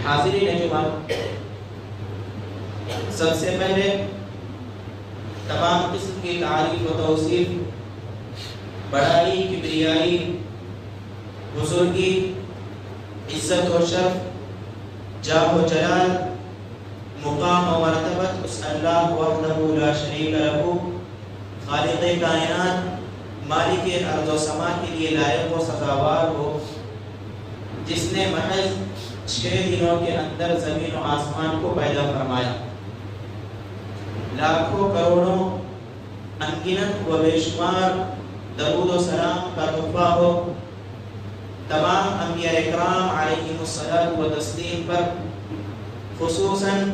حاضرین جمعہ، سب سے پہلے تمام قسم کی تعریف و توصیف، بڑائی، کبریائی، بزرگی، عزت و شرف، جاہ و جلال، مقام و مرتبت اس اللہ وحدہ لا شریک لہ، خالق کائنات، مالک ارض و سما کے لیے لائق و سزاوار ہو، جس نے محض 6 دنوں کے اندر زمین و آسمان کو پیدا فرمایا، لاکھوں کروڑوں انگنت و بے شمار درود و سلام کا تحفہ ہو تمام انبیاء اکرام علیہم الصلاۃ و تسلیم پر، خصوصاً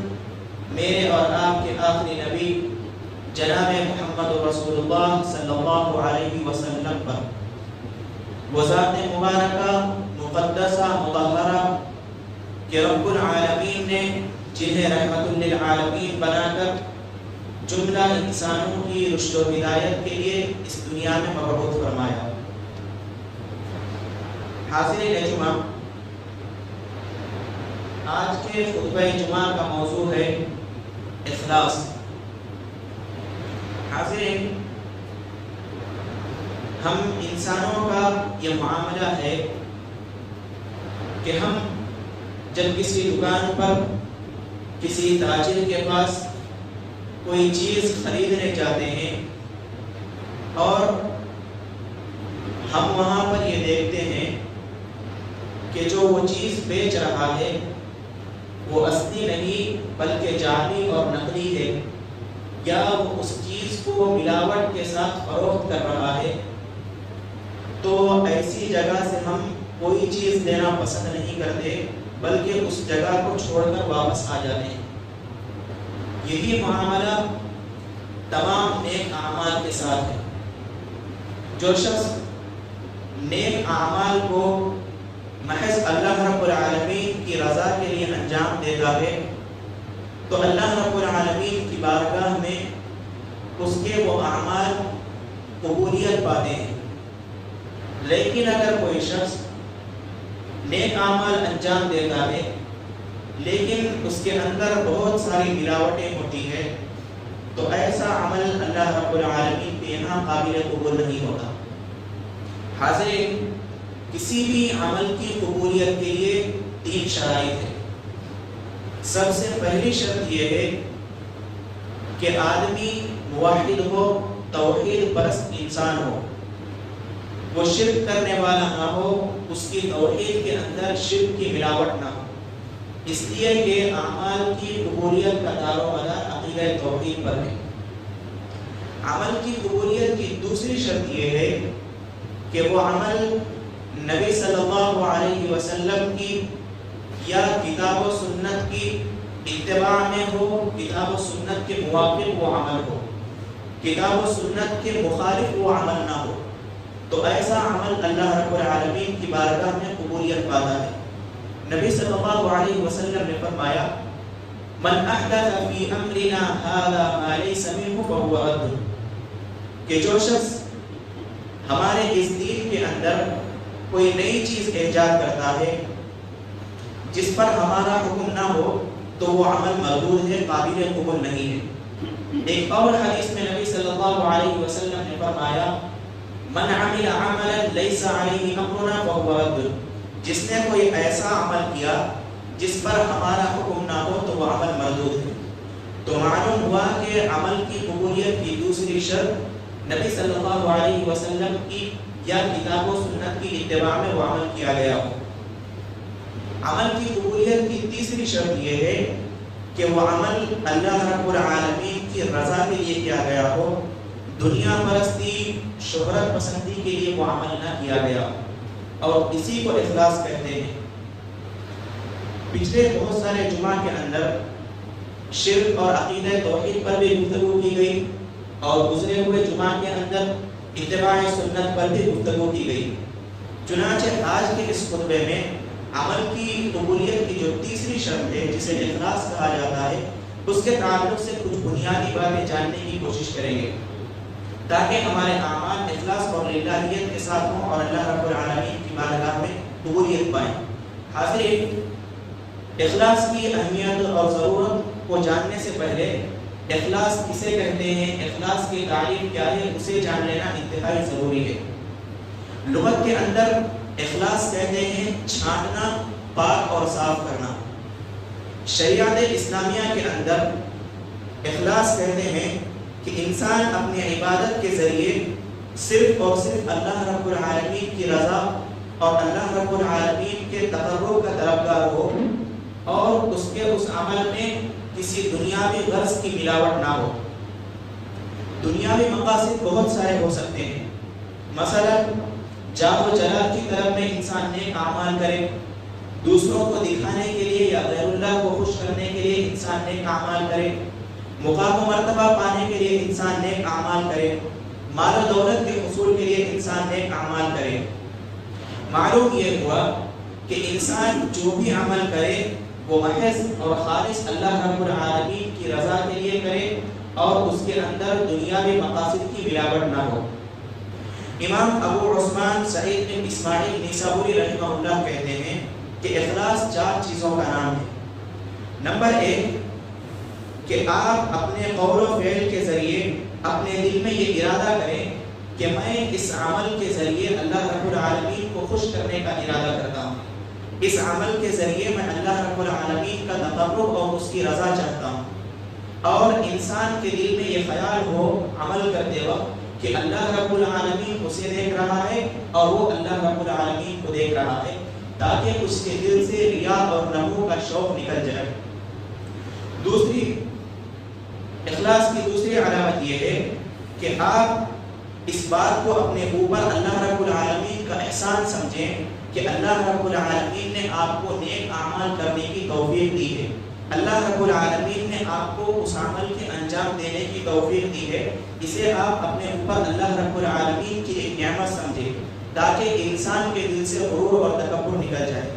میرے اور آپ کے آخری نبی جناب محمد رسول اللہ صلی اللہ علیہ وسلم پر، وہ ذات مبارکہ مقدسہ مطہرہ کہ رب العالمین نے جنہیں رحمت للعالمین بنا کر جملہ انسانوں کی رشد و ہدایت کے لیے اس دنیا میں مبعوث فرمایا۔ حاضرین جمعہ، آج کے خطبہ جمعہ کا موضوع ہے اخلاص۔ حاضرین، ہم انسانوں کا یہ معاملہ ہے کہ ہم جب کسی دکان پر کسی تاجر کے پاس کوئی چیز خریدنے جاتے ہیں اور ہم وہاں پر یہ دیکھتے ہیں کہ جو وہ چیز بیچ رہا ہے وہ اصلی نہیں بلکہ جعلی اور نقلی ہے، یا وہ اس چیز کو ملاوٹ کے ساتھ فروخت کر رہا ہے، تو ایسی جگہ سے ہم کوئی چیز لینا پسند نہیں کرتے بلکہ اس جگہ کو چھوڑ کر واپس آ جاتے ہیں۔ یہی معاملہ تمام نیک اعمال کے ساتھ ہے۔ جو شخص نیک اعمال کو محض اللہ رب العالمین کی رضا کے لیے انجام دیتا ہے تو اللہ رب العالمین کی بارگاہ میں اس کے وہ اعمال قبولیت پاتے ہیں۔ لیکن اگر کوئی شخص نیک اعمال انجام دیتا ہے لیکن اس کے اندر بہت ساری ملاوٹیں ہوتی ہیں تو ایسا عمل اللہ رب العالمین کے یہاں قابل قبول نہیں ہوتا۔ حاضرین، کسی بھی عمل کی قبولیت کے لیے 3 شرائط ہیں۔ سب سے پہلی شرط یہ ہے کہ آدمی موحد ہو، توحید پرست انسان ہو، وہ شرک کرنے والا نہ ہو، اس کی توحید کے اندر شرک کی ملاوٹ نہ ہو، اس لیے کہ اعمال کی قبولیت کا دار و مدار عقیدہ توحید پر ہے۔ عمل کی قبولیت کی دوسری شرط یہ ہے کہ وہ عمل نبی صلی اللہ علیہ وسلم کی یا کتاب و سنت کی اتباع میں ہو، کتاب و سنت کے موافق وہ عمل ہو، کتاب و سنت کے مخالف وہ عمل نہ ہو، تو ایسا عمل اللہ رب العالمین کی بارگاہ میں قبولیت پاتا ہے۔ نبی صلی اللہ علیہ وسلم نے فرمایا، من احدث فی امرنا ھذا ما لیس منہ فہو رد، کہ جو شخص ہمارے اس دین کے اندر کوئی نئی چیز ایجاد کرتا ہے جس پر ہمارا حکم نہ ہو تو وہ عمل مردود ہے، قابل قبول نہیں ہے۔ ایک اور حدیث میں نبی صلی اللہ علیہ وسلم نے فرمایا، من عمل عملا لیس علیہ امرنا فہو رد، جس نے کوئی ایسا عمل کیا جس پر ہمارا حکم نہ ہو تو وہ عمل مردود ہے۔ تو معلوم ہوا کہ عمل کی قبولیت کی دوسری شرط نبی صلی اللہ علیہ وسلم کی یا کتاب و سنت کی اتباع میں وہ عمل کیا گیا ہو۔ عمل کی قبولیت کی تیسری شرط یہ ہے کہ وہ عمل اللہ رب العالمین کی رضا کے لیے کیا گیا ہو، دنیا پرستی، شہرت پسندی کے لیے وہ عمل نہ کیا گیا، اور اسی کو اخلاص کہتے ہیں۔ پچھلے بہت سارے جمعہ کے اندر شرک اور عقیدہ توحید پر بھی گفتگو کی گئی، اور گزرے ہوئے جمعہ کے اندر اتباع سنت پر بھی گفتگو کی گئی۔ چنانچہ آج کے اس خطبے میں عمل کی قبولیت کی جو تیسری شرط ہے جسے اخلاص کہا جاتا ہے، اس کے تعلق سے کچھ بنیادی باتیں جاننے کی کوشش کریں گے تاکہ ہمارے اعمال اخلاص اور للہیت کے ساتھ ہوں اور اللہ رب العالمین کی بارگاہ میں قبولیت پائیں۔ حاضرین، اخلاص کی اہمیت اور ضرورت کو جاننے سے پہلے اخلاص کسے کہتے ہیں، اخلاص کی تعریف کیا ہے، اسے جان لینا انتہائی ضروری ہے۔ لغت کے اندر اخلاص کہتے ہیں چھاننا، پاک اور صاف کرنا۔ شریعت اسلامیہ کے اندر اخلاص کہتے ہیں کہ انسان اپنی عبادت کے ذریعے صرف اور صرف اللہ رب العالمین کی رضا اور اللہ رب العالمین کے تقرب کا طلبگار ہو، اور اس کے اس عمل میں کسی دنیاوی غرض کی ملاوٹ نہ ہو۔ دنیاوی مقاصد بہت سارے ہو سکتے ہیں، مثلا جاہ و جلال کی طرف میں انسان نیک اعمال کرے، دوسروں کو دکھانے کے لیے یا غیر اللہ کو خوش کرنے کے لیے انسان نیک اعمال کرے، مقام و مرتبہ پانے کے لیے انسان نیک اعمال کرے، مال و دولت کے حصول کے لیے انسان نیک اعمال کرے۔ معلوم یہ ہوا کہ انسان جو بھی عمل کرے وہ محض اور خالص اللہ رب العالمین کی رضا کے لیے کرے اور اس کے اندر دنیاوی مقاصد کی ملاوٹ نہ ہو۔ امام ابو عثمان سعید بن اسماعیل نیسابوری رحمہ اللہ کہتے ہیں کہ اخلاص 4 چیزوں کا نام ہے۔ نمبر 1 کہ آپ اپنے قول و فعل کے ذریعے اپنے دل میں یہ ارادہ کریں کہ میں اس عمل کے ذریعے اللہ رب العالمین کو خوش کرنے کا ارادہ کرتا ہوں، اس عمل کے ذریعے میں اللہ رب العالمین کا تقرب اور اس کی رضا چاہتا ہوں، اور انسان کے دل میں یہ خیال ہو عمل کرتے وقت کہ اللہ رب العالمین اسے دیکھ رہا ہے اور وہ اللہ رب العالمین کو دیکھ رہا ہے، تاکہ اس کے دل سے ریا اور نمو کا شوق نکل جائے۔ دوسری اخلاص کی دوسری علامت یہ ہے کہ آپ اس بات کو اپنے اوپر اللہ رب العالمین کا احسان سمجھیں کہ اللہ رب العالمین نے آپ کو نیک اعمال کرنے کی توفیق دی ہے، اللہ رب العالمین نے آپ کو اس عمل کے انجام دینے کی توفیق دی ہے، اسے آپ اپنے اوپر اللہ رب العالمین کی ایک نعمت سمجھیں تاکہ انسان کے دل سے غرور اور تکبر نکل جائے۔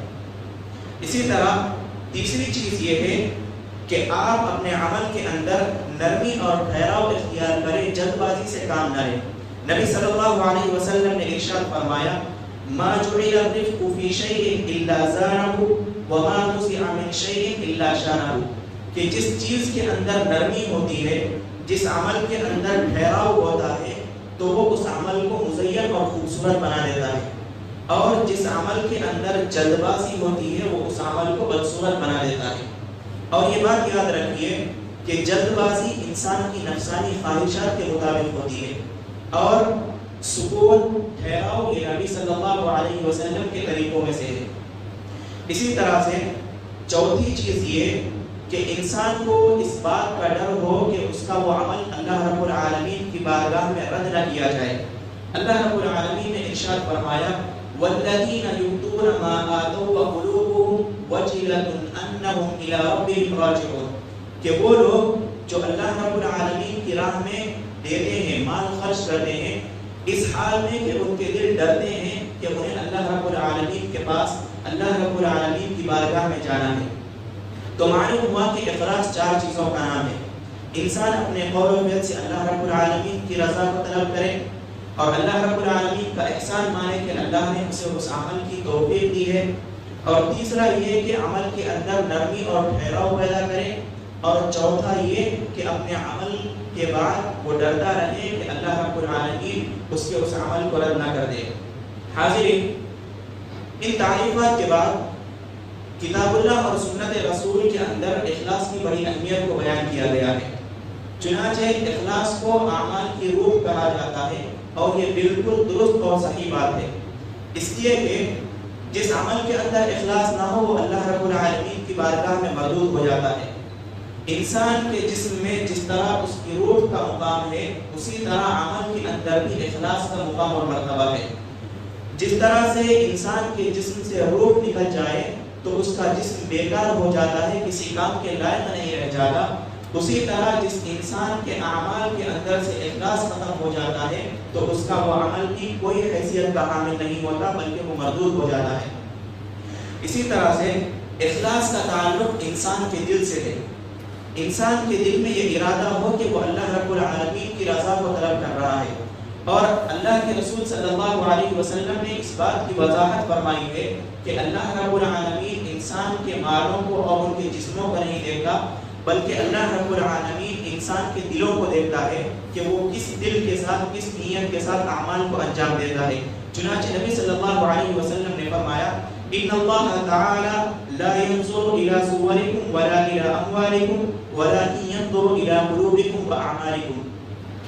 اسی طرح تیسری چیز یہ ہے کہ آپ اپنے عمل کے اندر نرمی اور ٹھہراؤ اختیار کریں، جلد بازی سے کام نہ لیں۔ نبی صلی اللہ علیہ وسلم نے ارشاد فرمایا ما جعل الرفق فی شیء الا زانہ وما نزع من شیء الا شانہ، کہ جس چیز کے اندر نرمی ہوتی ہے، جس عمل کے اندر ٹھہراؤ ہوتا ہے، تو وہ اس عمل کو مزین اور خوبصورت بنا دیتا ہے، اور جس عمل کے اندر جلد بازی ہوتی ہے وہ اس عمل کو بدصورت بنا دیتا ہے۔ اور یہ بات یاد رکھیے کہ جلد بازی انسان کی نفسانی خواہشات کے مطابق ہوتی ہے، اور سکون ٹھہراؤ یہ نبی صلی اللہ علیہ وسلم کے طریقوں میں سے ہے۔ اسی طرح سے چوتھی چیز یہ کہ انسان کو اس بات کا ڈر ہو کہ اس کا وہ عمل اللہ رب العالمین کی بارگاہ میں رد نہ کیا جائے۔ اللہ رب العالمین نے ارشاد فرمایا والذین یؤتون ما آتوا وقلوبهم وجلة انہم الی ربہم راجعون، کہ وہ لوگ جو اللہ رب العالمین کی راہ میں دیتے ہیں، مال خرچ کرتے ہیں، اس حال میں کہ ان کے دل ڈرتے ہیں کہ انہیں اللہ رب العالمین کے پاس اللہ رب العالمین کی بارگاہ میں جانا ہے۔ تو معلوم ہوا کہ اخلاص 4 چیزوں کا نام ہے۔ انسان اپنے قول و فعل سے اللہ رب العالمین کی رضا کو طلب کرے، اور اللہ رب العالمین کا احسان مانے کہ اللہ نے اسے اس عمل کی توفیق دی ہے، اور تیسرا یہ کہ عمل کے اندر نرمی اور ٹھہراؤ پیدا کرے، اور چوتھا یہ کہ اپنے عمل کے بعد وہ ڈرتا رہے کہ اللہ رب العالمین اس کے اس عمل کو رد نہ کر دے۔ حاضرین، ان تعریفات کے بعد کتاب اللہ اور سنت رسول کے اندر اخلاص کی بڑی اہمیت کو بیان کیا گیا ہے۔ چنانچہ اخلاص کو اعمال کی روح کہا جاتا ہے، اور یہ بالکل درست اور صحیح بات ہے، اس لیے کہ جس عمل کے اندر اخلاص نہ ہو وہ اللہ رب العالمین کی بارگاہ میں مردود ہو جاتا ہے۔ انسان کے جسم میں جس طرح اس کی روح کا مقام ہے، اسی طرح عمل کے اندر بھی اخلاص کا مقام اور مرتبہ ہے۔ جس طرح سے انسان کے جسم سے روح نکل جائے تو اس کا جسم بیکار ہو جاتا ہے، کسی کام کے لائق نہیں رہ جاتا، اسی طرح جس انسان کے اعمال کے اندر سے اخلاص ختم ہو جاتا ہے تو اس کا وہ عمل کی کوئی حیثیت کا حامل نہیں ہوتا، بلکہ وہ مردود ہو جاتا ہے۔ اسی طرح سے اخلاص کا تعلق انسان کے دل سے ہے۔ انسان کے دل میں یہ ارادہ ہو کہ وہ اللہ رب العالمین کی رضا کو طلب کر رہا ہے، اور اللہ کے رسول صلی اللہ علیہ وسلم نے اس بات کی وضاحت فرمائی ہے کہ اللہ رب العالمین انسان کے مالوں کو اور ان کے جسموں کو نہیں دیکھتا، بلکہ اللہ رب العالمین انسان کے دلوں کو دیکھتا ہے کہ وہ کس دل کے ساتھ، کس نیت کے ساتھ اعمال کو انجام دیتا ہے۔ چنانچہ نبی صلی اللہ علیہ وسلم نے فرمایا ان اللہ تعالی لا ينظر الى صورکم ولا الى اموالکم ولكن ينظر الى قلوبکم واعمالکم،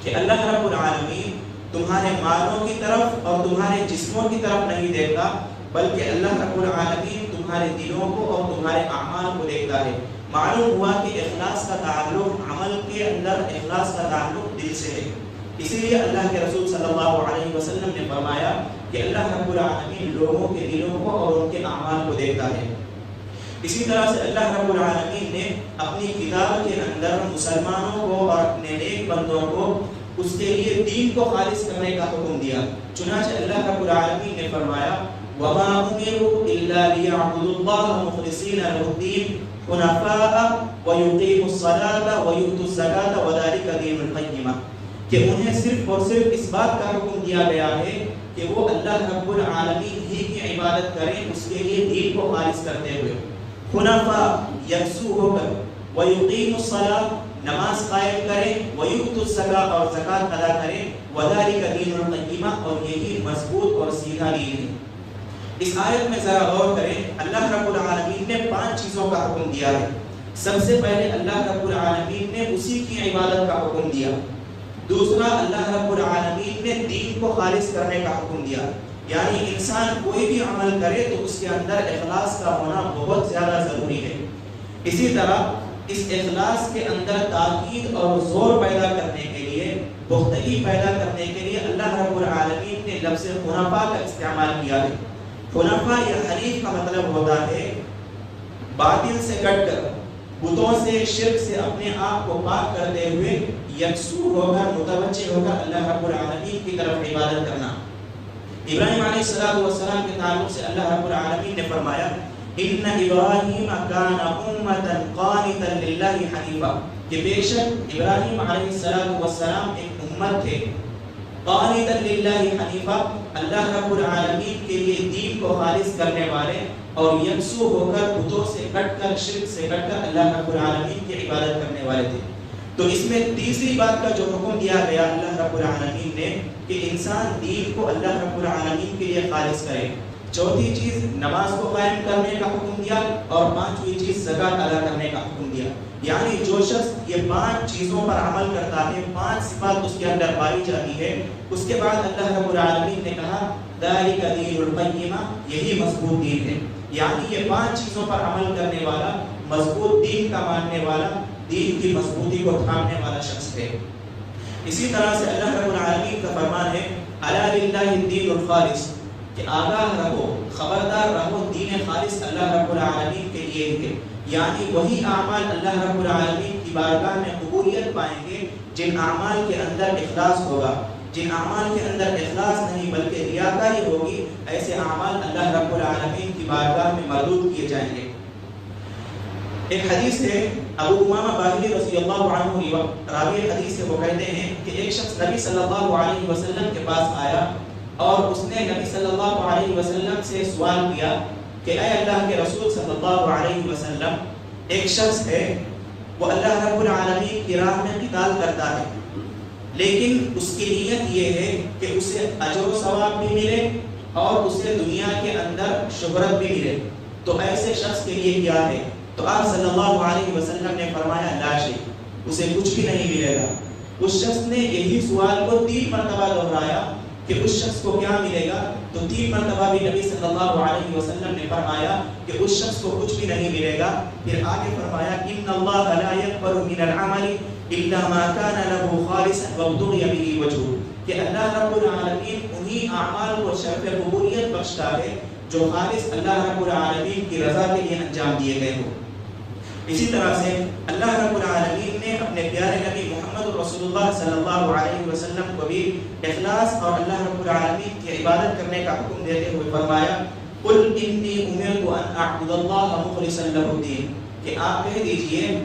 کہ اللہ رب العالمین تمہارے مالوں کی طرف اور تمہارے جسموں کی طرف نہیں دیکھتا، بلکہ اللہ رب العالمین تمہارے دلوں کو اور تمہارے اعمال کو دیکھتا ہے۔ معلوم ہوا کہ اخلاص کا تعلق عمل کے اندر، اخلاص کا تعلق دل سے ہے۔ اسی لیے اللہ کے رسول صلی اللہ علیہ وسلم نے فرمایا کہ اللہ رب العالمین لوگوں کے دلوں کو اور ان کے اعمال کو دیکھتا ہے۔ اسی طرح سے اللہ رب العالمین نے اپنی کتاب کے اندر مسلمانوں کو اور اپنے نیک بندوں کو اس کے لیے دین کو خالص کرنے کا حکم دیا۔ چنانچہ اللہ رب العالمین نے فرمایا وَمَا أُمِرُوا إِلَّا لِيَعْبُدُوا اللَّهَ مُخْلِصِينَ لَهُ الدِّينَ حنفاء وَيُقِيمُوا الصَّلَاةَ وَيُؤْتُوا الزَّكَاةَ وَذَلِكَ دِينُ الْقَيِّمَةِ، کہ انہیں صرف اور صرف اس بات کا حکم دیا گیا ہے کہ وہ اللہ رب العالمین ہی کی عبادت کریں، اس کے لیے دین کو خالص کرتے ہوئے، حنفاء یکسو ہو کر، وَيُقِيمُوا الصَّلَاةَ نماز قائم کریں، وَيُؤْتُوا الزَّكَاةَ اور زکات ادا کریں، وَذَلِكَ دِينُ الْقَيِّمَةِ اور یہی مضبوط اور سیدھا دین ہے۔ اس آیت میں ذرا غور کریں، اللہ رب العالمین نے 5 چیزوں کا حکم دیا ہے۔ سب سے پہلے اللہ رب العالمین نے اسی کی عبادت کا حکم دیا۔ دوسرا، اللہ رب العالمین نے دین کو خالص کرنے کا حکم دیا، یعنی انسان کوئی بھی عمل کرے تو اس کے اندر اخلاص کا ہونا بہت زیادہ ضروری ہے۔ اسی طرح اس اخلاص کے اندر تاکید اور زور پیدا کرنے کے لیے، پختگی پیدا کرنے کے لیے اللہ رب العالمین نے لفظ حنفاء کا استعمال کیا ہے۔ حنفاء یا حنیف کا مطلب ہوتا ہے باطل سے کٹ کر، بتوں سے، شرک سے اپنے آپ کو پاک کرتے ہوئے یکسو ہو کر، متوجہ ہو کر اللہ رب العالمین کی طرف عبادت کرنا۔ ابراہیم علیہ السلام کے تعلق سے اللہ رب العالمین نے فرمایا ان ابراہیم کان امۃ قانتا للہ حنیفا، کہ بے شک ابراہیم علیہ السلام ایک امت تھے، قانتا للہ حنیفا، اللہ رب العالمین کے لیے دین کو خالص کرنے والے اور یکسو ہو کر، بتوں سے کٹ کر، شرک سے کٹ کر اللہ رب العالمین کی عبادت کرنے والے تھے۔ تو اس میں تیسری بات کا جو حکم دیا گیا اللہ رب العالمین نے کہ انسان دین کو اللہ رب العالمین کے لیے خالص کرے۔ چوتھی چیز نماز کو قائم کرنے کا حکم دیا، اور 5ویں چیز زکات ادا کرنے کا حکم دیا۔ یعنی جو شخص یہ 5 چیزوں پر عمل کرتا ہے، 5 صفات اس کے اندر پائی جاتی ہے، اس کے بعد اللہ رب العالمین نے کہا ذالک دین القیمہ، یہی مضبوط دین ہے۔ یعنی یہ 5 چیزوں پر عمل کرنے والا، مضبوط دین کا ماننے والا، دین کی مضبوطی کو تھامنے والا شخص ہے۔ اسی طرح سے اللہ رب العالمین کا فرمان ہے الا للہ الدین الخالص، کہ آگاہ رہو، خبردار رہو، دین خالص اللہ رب العالمین کے لیے ہے۔ یعنی وہی اعمال اللہ رب العالمین کی بارگاہ میں قبولیت پائیں گے جن اعمال کے اندر اخلاص ہوگا۔ جن اعمال کے اندر اخلاص نہیں بلکہ ریاکاری ہوگی، ایسے اعمال اللہ رب العالمین کی بارگاہ میں مردود کیے جائیں گے۔ ایک حدیث ہے، ابو امامہ باہلی رضی اللہ عنہ راوی حدیث سے وہ کہتے ہیں کہ ایک شخص نبی صلی اللہ علیہ وسلم کے پاس آیا اور اس نے نبی صلی اللہ علیہ وسلم سے سوال کیا کہ اے اللہ کے رسول صلی اللہ علیہ وسلم، ایک شخص ہے وہ اللہ رب العالمین کی راہ میں قتال کرتا ہے، لیکن اس کی نیت یہ ہے کہ اسے اجر و ثواب بھی ملے اور اسے دنیا کے اندر شہرت بھی ملے، تو ایسے شخص کے لیے کیا ہے؟ تو آپ صلی اللہ علیہ وسلم نے فرمایا لا شیء، اسے کچھ بھی نہیں ملے گا۔ اس شخص نے یہی سوال کو 3 مرتبہ دہرایا کہ اس شخص کو کیا ملے گا، تو 3 مرتبہ بھی نبی صلی اللہ علیہ وسلم نے فرمایا کہ اس شخص کو کچھ بھی نہیں ملے گا۔ پھر آگے فرمایا ان اللہ لا يقبل من العمل الا ما كان له خالصا وابتغي به وجهه، کہ اللہ رب العالمین انہی اعمال کو شرف قبولیت بخشتا ہے جو خالص اللہ رب العالمین کی رضا کے لیے انجام دیے گئے ہوں۔ اسی طرح سے اللہ رب العالمین نے اپنے پیارے نبی محمد رسول اللہ صلی اللہ علیہ وسلم کو بھی اخلاص اور اللہ رب العالمین کی عبادت کرنے کا حکم دیتے ہوئے فرمایا قل انی امرت ان اعبد اللہ مخلصا لہ الدین، کہ آپ کہہ دیجئے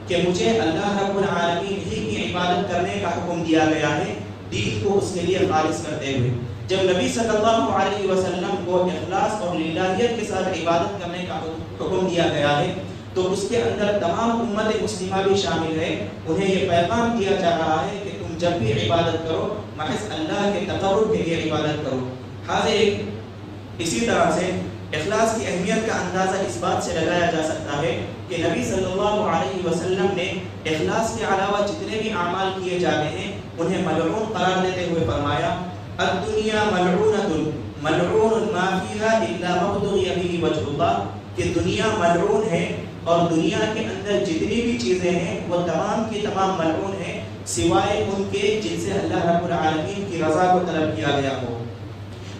کہ مجھے اللہ رب العالمین ہی کی عبادت کرنے کا حکم دیا گیا ہے دین کو اس کے لیے خالص کرتے ہوئے. جب نبی صلی اللہ علیہ وسلم کو اخلاص اور للہیت کے ساتھ عبادت کرنے کا حکم دیا گیا ہے تو اس کے اندر تمام امت مسلمہ بھی شامل ہے. انہیں یہ پیغام دیا جا رہا ہے کہ تم جب بھی عبادت کرو محض اللہ کے تقرب کے لیے عبادت کرو. حاضر اسی طرح سے اخلاص کی اہمیت کا اندازہ اس بات سے لگایا جا سکتا ہے کہ نبی صلی اللہ علیہ وسلم نے اخلاص کے علاوہ جتنے بھی اعمال کیے جاتے ہیں انہیں ملعون قرار دیتے ہوئے فرمایا الدنیا ملعونۃ ملعون ما فیہا الا مبتغی بہ وجہ اللہ، کہ دنیا ملعون ہے اور دنیا کے اندر جتنی بھی چیزیں ہیں وہ تمام کی تمام ملعون ہیں سوائے ان کے جن سے اللہ رب العالمین کی رضا کو طلب کیا گیا ہو.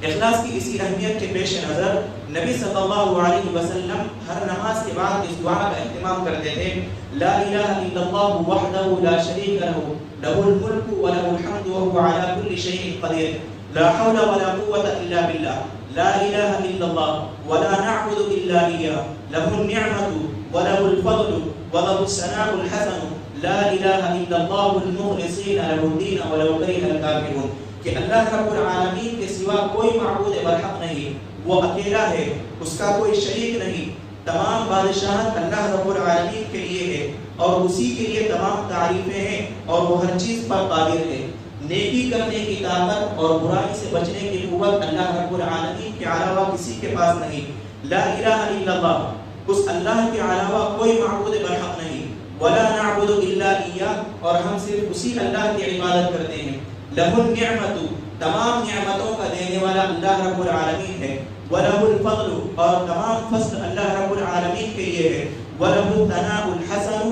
اخلاص کی اسی اہمیت کے پیش نظر نبی صلی اللہ علیہ وسلم ہر نماز کے بعد اس دعا کا اہتمام کرتے تھے لا الہ الا اللہ وحدہ لا شریک لہ لہ الملک ولہ الحمد وهو على كل شيء قدیر لا حول ولا قوة الا باللہ لا الہ الا اللہ ولا نعبد الا اياه له النعمة وله الفضل وله الثناء الحسن لا الہ الا اللہ المخلصین له الدین ولو کرہ الکافرون، کہ اللہ رب العالمین کے سوا کوئی معبود برحق نہیں، وہ اکیلا ہے، اس کا کوئی شریک نہیں، تمام بادشاہت اللہ رب العالمین کے لیے ہے اور اسی کے لیے تمام تعریفیں ہیں اور وہ ہر چیز پر قادر ہے. نیکی کرنے کی طاقت اور برائی سے بچنے کی قوت اللہ رب العالمین کے علاوہ کسی کے پاس نہیں. لا الہ الا اللہ، اس اللہ کے علاوہ کوئی معبود برحق نہیں. ولا نعبد الا اياه، اور ہم صرف اسی اللہ کی عبادت کرتے ہیں. لہ النعمت، تمام نعمتوں کا دینے والا اللہ رب العالمین ہے. وَلَهُ الْفَضْلُ، اور تمام فضل اللہ رب العالمین کے لیے ہے. وَلَهُ الثَّنَاءُ الْحَسَنُ،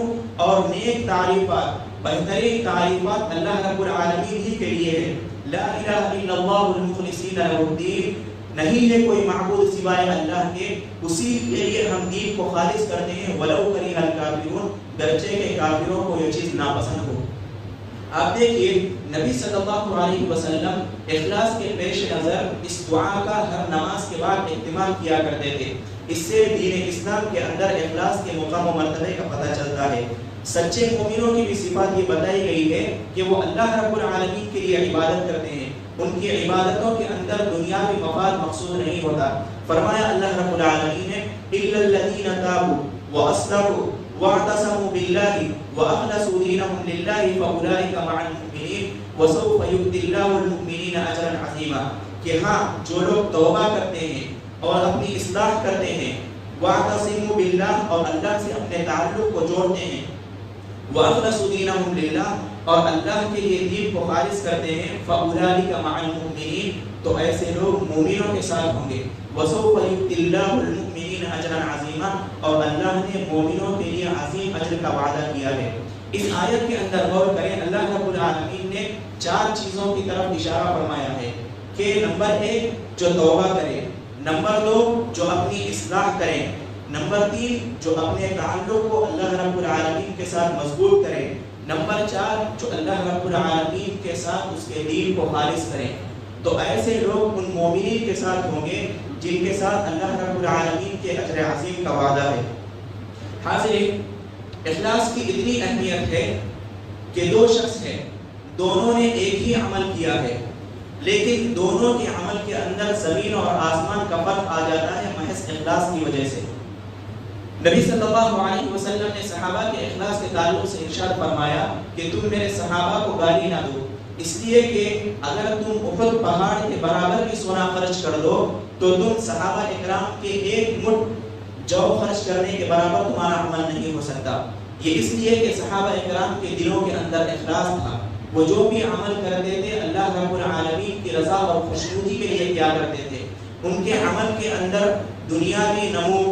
اور نیک تعریفات بہترین تعریفات اللہ رب العالمین ہی کے لیے ہے. لا الہ الا اللہ المخلصین لہ الدین، نہیں ہے کوئی معبود سوائے اللہ کے، اسی کے لیے ہم دین کو خالص کرتے ہیں. وَلَوْ كَرِهَ الْكَافِرُونَ، گرچہ کہ کافروں کو یہ چیز ناپسند ہو. آپ دیکھیے نبی صلی اللہ علیہ وسلم اخلاص کے پیش نظر اس دعا کا ہر نماز کے بعد اہتمام کیا کرتے تھے. اس سے دین اسلام کے اندر اخلاص کے مقام و مرتبے کا پتہ چلتا ہے. سچے مومنوں کی بھی صفات یہ بتائی گئی ہے کہ وہ اللہ رب العالمین کے لیے عبادت کرتے ہیں. ان کی عبادتوں کے اندر دنیاوی مفاد مقصود نہیں ہوتا. فرمایا اللہ رب العالمین نے الا الذین تابوا واصلحوا واعتصموا بالله واخلصوا دينهم لله فاولئك مع المؤمنين وسوف يؤتي الله المؤمنين اجرا عظيما، کہ ہاں جو لوگ توبہ کرتے ہیں اور اپنی اصلاح کرتے ہیں، واعتصموا بالله، اور اللہ سے اپنے تعلق کو جوڑتے ہیں، واخلصوا دينهم لله، اور اللہ کے لیے دین کو خالص کرتے ہیں، فاولئک مع المؤمنین، تو ایسے لوگ مومنوں کے ساتھ ہوں گے. وسوف یؤتی اللہ المؤمنین اجرا عظیما، اور اللہ نے مومنوں کے لیے عظیم اجر کا وعدہ کیا ہے. اس آیت کے اندر غور کریں، اللہ رب العالمین نے 4 چیزوں کی طرف اشارہ فرمایا ہے کہ نمبر 1 جو توبہ کرے، نمبر 2 جو اپنی اصلاح کریں، نمبر 3 جو اپنے تعلق کو اللہ رب العالمین کے ساتھ مضبوط کریں، نمبر 4 جو اللہ رب العالمین کے ساتھ اس کے دین کو خالص کریں. تو ایسے لوگ ان مومنین کے ساتھ ہوں گے جن کے ساتھ اللہ رب العالمین کے اجر عظیم کا وعدہ ہے. حاضرین، اخلاص کی اتنی اہمیت ہے کہ 2 شخص ہیں، دونوں نے ایک ہی عمل کیا ہے، لیکن دونوں کے عمل کے اندر زمین اور آسمان کا فرق آ جاتا ہے محض اخلاص کی وجہ سے. نبی صلی اللہ علیہ وسلم نے صحابہ کے اخلاص کے تعلق سے ارشاد فرمایا کہ تم میرے صحابہ کو گالی نہ دو، اس لیے کہ اگر تم احد پہاڑ کے برابر بھی سونا خرچ کر دو تو تم صحابہ اکرام کے 1 مٹھ جو خرچ کرنے کے برابر تمہارا عمل نہیں ہو سکتا. یہ اس لیے کہ صحابہ اکرام کے دلوں کے اندر اخلاص تھا. وہ جو بھی عمل کرتے تھے اللہ رب العالمین کی رضا اور خوشنودی کے لیے کیا کرتے تھے. ان کے عمل کے اندر دنیاوی نمو،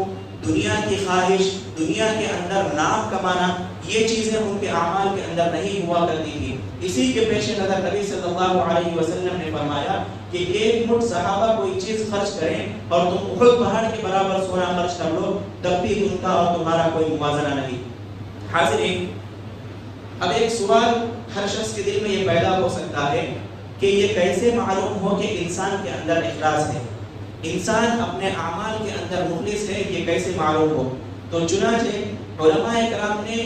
دنیا کی خواہش، دنیا کے اندر نام کمانا، یہ چیزیں ان کے اعمال کے اندر نہیں ہوا کرتی تھی. اسی کے پیش نظر نبی صلی اللہ علیہ وسلم نے فرمایا کہ 1 مٹھ صحابہ کوئی چیز خرچ کریں اور تم احد پہاڑ کے برابر سونا خرچ کر لو، تب بھی ان کا اور تمہارا کوئی موازنہ نہیں. حاضرین، اب ایک سوال ہر شخص کے دل میں یہ پیدا ہو سکتا ہے کہ یہ کیسے معلوم ہو کہ انسان کے اندر اخلاص ہے، انسان اپنے اعمال کے اندر مخلص ہے، یہ کیسے معلوم ہو؟ تو چنانچہ علماء کرام نے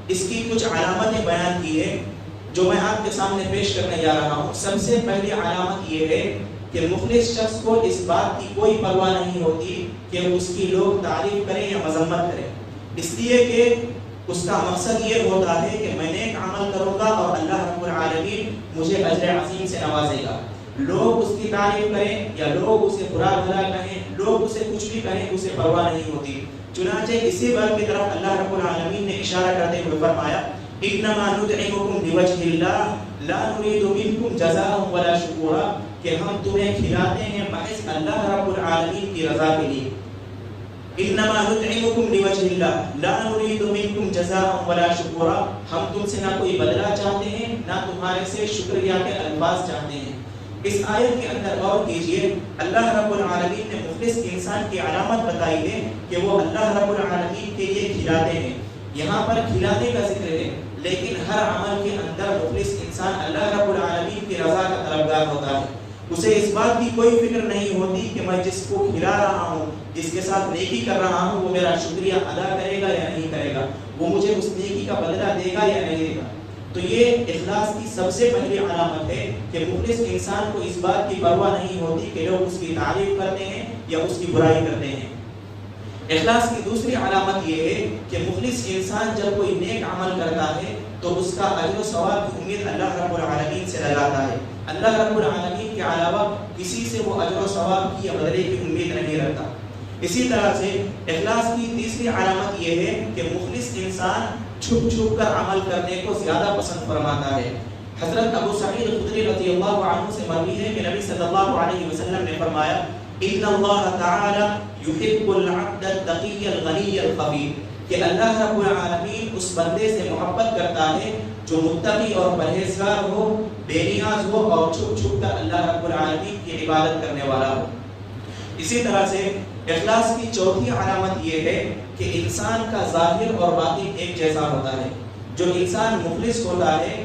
اس کی کچھ علامتیں بیان کی ہے. جو میں آپ کے سامنے پیش کرنے جا رہا ہوں، سب سے پہلی علامت یہ ہے کہ مخلص شخص کو اس بات کی کوئی پرواہ نہیں ہوتی کہ اس کی لوگ تعریف کریں یا مذمت کریں، اس لیے کہ اس کا مقصد یہ ہوتا ہے کہ میں نیک عمل کروں گا اور اللہ رب العالمین مجھے اجر عظیم سے نوازے گا۔ لوگ اس کی تعریف کریں یا لوگ اسے برا بھلا کہیں، لوگ اسے کچھ بھی کہیں، اسے پرواہ نہیں ہوتی۔ چنانچہ اسی بات کی طرف اللہ رب العالمین نے اشارہ کرتے ہوئے فرمایا انما نطعمکم بوجہ اللہ لا نريد منکم جزاء ولا شکورا، کہ ہم تمہیں کھلاتے ہیں محض اللہ رب العالمین کی رضا کے لیے۔ انما نطعمکم لوجہ اللہ لا نريد منکم جزاء ولا شکورا، ہم تم سے نہ کوئی بدلہ چاہتے ہیں نہ تمہارے سے شکریہ کے الفاظ چاہتے ہیں۔ اس آیت کے اندر غور کیجئے، اللہ رب العالمین نے مخلص انسان کی علامت بتائی ہے کہ وہ اللہ رب العالمین کے لیے کھلاتے ہیں۔ یہاں پر کھلانے کا ذکر ہے، لیکن ہر عمل کے اندر مخلص انسان اللہ رب العالمین کی رضا کا طلبگار ہوتا ہے۔ اسے اس بات کی کوئی فکر نہیں ہوتی کہ میں جس کو کھلا رہا ہوں، جس کے ساتھ نیکی کر رہا ہوں، وہ میرا شکریہ ادا کرے گا یا نہیں کرے گا، وہ مجھے اس نیکی کا بدلہ دے گا یا نہیں دے گا۔ تو یہ اخلاص کی سب سے پہلی علامت ہے کہ مخلص انسان کو اس بات کی پرواہ نہیں ہوتی کہ لوگ اس کی تعریف کرتے ہیں یا اس کی برائی کرتے ہیں۔ اخلاص کی دوسری علامت یہ ہے کہ مخلص انسان جب کوئی نیک عمل کرتا ہے تو اس کا اجر و ثواب کی امید اللہ رب العالمین سے لگاتا ہے۔ اللہ رب العالمین کے علاوہ کسی سے وہ اجر و ثواب کی یا بدلے کی امید نہیں رکھتا۔ اسی طرح سے اخلاص کی تیسری علامت یہ ہے کہ مخلص انسان چھپ چھپ کر عمل کرنے کو زیادہ پسند فرماتا ہے۔ حضرت ابو سعید خدری رضی اللہ عنہ سے مروی ہے کہ نبی صلی اللہ علیہ وسلم نے فرمایا ان اللہ تعالی یحب العبد التقی الغنی الخبیر، کہ اللہ رب العالمین اس بندے سے محبت کرتا ہے جو متقی اور پرہیزگار ہو، بے نیاز ہو اور چھپ چھپ کر اللہ رب العالمین کی عبادت کرنے والا ہو۔ اسی طرح سے اخلاص کی چوتھی علامت یہ ہے کہ انسان کا ظاہر اور باطن ایک جیسا ہوتا ہے۔ جو انسان مخلص ہوتا ہے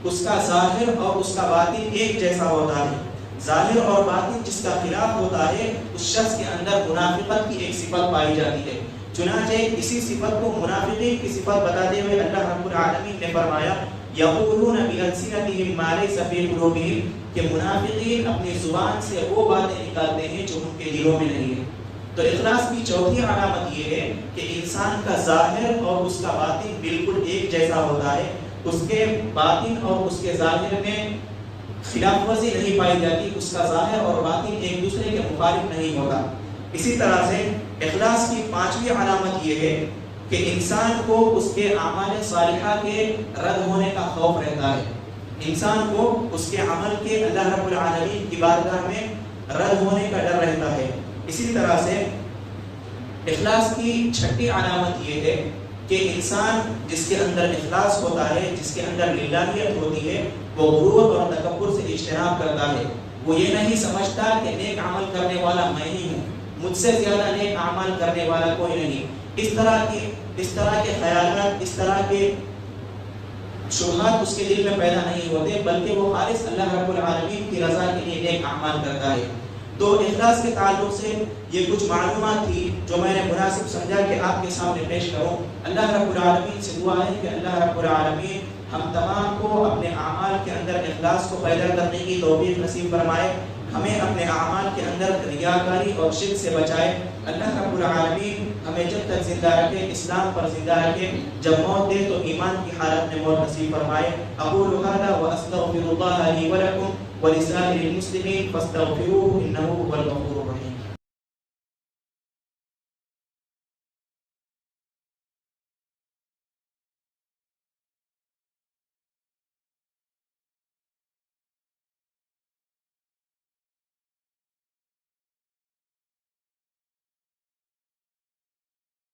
اس کا ظاہر اور اس کا باطن ایک جیسا ہوتا ہے۔ ظاہر اور باطن جس کا خلاف ہوتا ہے اس شخص کے اندر منافقت کی ایک صفت پائی جاتی ہے۔ چنانچہ اسی صفت کو منافقین کی صفت بتاتے ہوئے اللہ رب العالمین نے فرمایا یقولون بألسنتهم ما ليس في قلوبهم، کہ منافقین اپنی زبان سے وہ باتیں نکالتے ہیں جو ان کے دلوں میں نہیں ہے۔ تو اخلاص کی چوتھی علامت یہ ہے کہ انسان کا ظاہر اور اس کا باطن بالکل ایک جیسا ہوتا ہے، اس کے باطن اور اس کے ظاہر میں خلاف ورزی نہیں پائی جاتی، اس کا ظاہر اور باطن ایک دوسرے کے مخالف نہیں ہوتا۔ اسی طرح سے اخلاص کی پانچویں علامت یہ ہے کہ انسان کو اس کے اعمال صالحہ کے رد ہونے کا خوف رہتا ہے۔ انسان کو اس کے عمل کے اللہ رب العالمین کی بارگاہ میں رد ہونے کا ڈر رہتا ہے۔ اسی طرح سے اخلاص کی چھٹی علامت یہ ہے کہ انسان جس کے اندر اخلاص ہوتا ہے، جس کے اندر للہیت ہوتی ہے، وہ غرور اور تکبر سے اجتناب کرتا ہے۔ وہ یہ نہیں سمجھتا کہ نیک عمل کرنے والا میں ہی ہوں، مجھ سے زیادہ نیک عمل کرنے والا کوئی نہیں۔ اس طرح کے خیالات، اس طرح کے شبہات اس کے دل میں پیدا نہیں ہوتے، بلکہ وہ خالص اللہ رب العالمین کی رضا کے لیے نیک اعمال کرتا ہے۔ تو اخلاص کے تعلق سے یہ کچھ معلومات تھی جو میں نے مناسب سمجھا کہ آپ کے سامنے پیش کروں۔ اللہ رب العالمین سے دعا ہے کہ اللہ رب العالمین ہم تمام کو اپنے اعمال کے اندر اخلاص کو پیدا کرنے کی توفیق نصیب فرمائے، ہمیں اپنے اعمال کے اندر ریاکاری اور شرک سے بچائے۔ اللہ رب العالمین ہمیں جب تک زندہ رکھے، اسلام پر زندہ رکھے، جب موت دے تو ایمان کی حالت میں موت نصیب فرمائے۔ اقول هذا واستغفر الله لي ولكم ولسائر المسلمين فاستغفروه انه هو الغفور الرحيم۔